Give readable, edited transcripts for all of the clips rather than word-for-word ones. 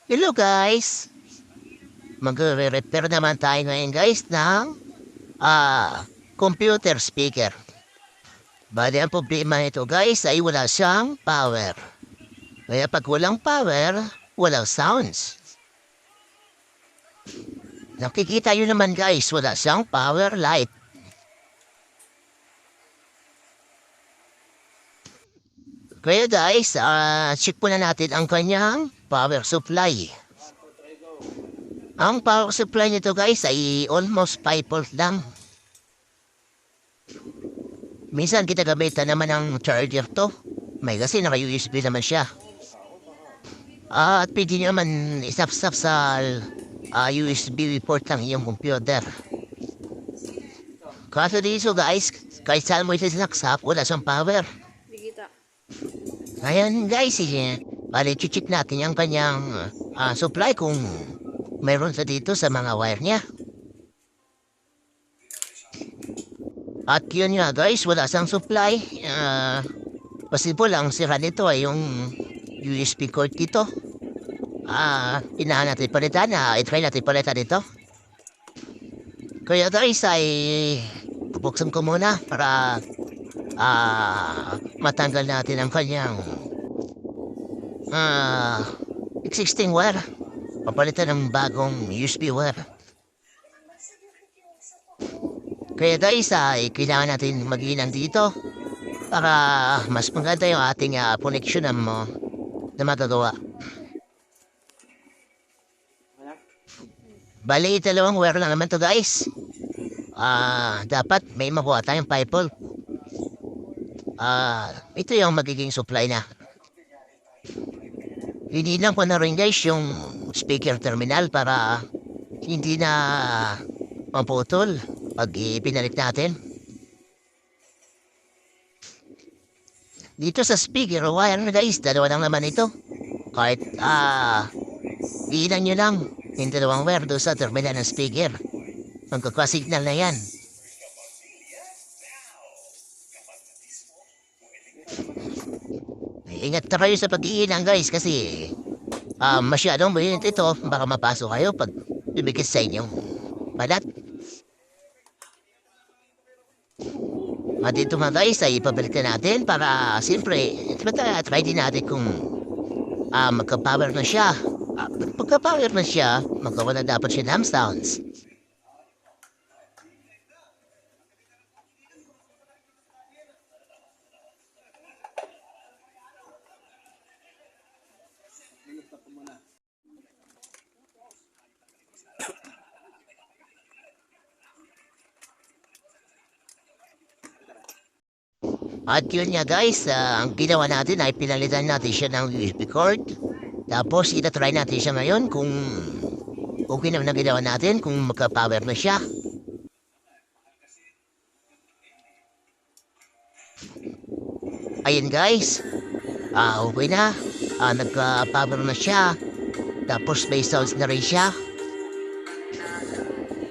Hello guys! Magre-repair naman tayo ngayon guys ng computer speaker. Bali ang problema nito guys ay wala siyang power. Kaya pag walang power, walang sounds. Nakikita nyo naman guys, wala siyang power light. Kaya guys, check muna natin ang kanyang power supply. Ang power supply nito guys ay almost 5 volt lang. Minsan kita gamitan naman ng charger to. May kasi naka-USB naman siya. At pwede nyo naman isap-sap sa USB port ng iyong computer. Kaso dito guys, kahit saan mo ito sinaksak, wala siyang power. Ayan guys, bali check natin yung kanyang supply kung meron sa dito sa mga wire niya. At yun nga guys, wala siyang supply. Possible ang sira nito ay yung USB cord dito. Inahan natin palitan, i-try natin palitan dito. Kaya guys ay bubuksan ko muna para matanggal natin ang kanyang existing wire. Papalitan ng bagong USB wire. Kaya guys ay kailangan natin mag-inan dito para mas maganda yung ating connection na magagawa. Bali, dalawang wire lang naman to guys. Dapat may makuha tayong 5 volt. Ito yung magiging supply na. Hinilang ko na rin guys yung speaker terminal para hindi na maputol pag pinalit natin. Dito sa speaker wire guys, dalawa lang naman ito. Kahit ilan nyo lang yung dalawang wire doon sa terminal ng speaker. Magkakasignal na yan. Ingat na kayo sa pag-iilang guys kasi masyadong mainit ito, baka mapasok kayo pag lumikit sa inyong balat. At dito nga guys ay ipabalik na natin para siyempre try din natin kung magka-power na siya. Pagka-power na siya, magkawala dapat siya ng sounds. At yun nga guys, ang ginawa natin ay pinalitan natin siya ng USB cord. Tapos itatry natin siya ngayon kung okay naman na ginawa natin, kung magka-power na siya. Ayun guys, okay na, nagka-power na siya. Tapos may sounds na rin siya.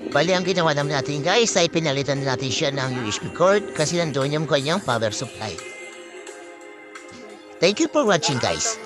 Bali, ang ginawa naman natin guys ay pinalitan natin siya ng USB cord kasi nandun yung kanyang power supply. Thank you for watching guys.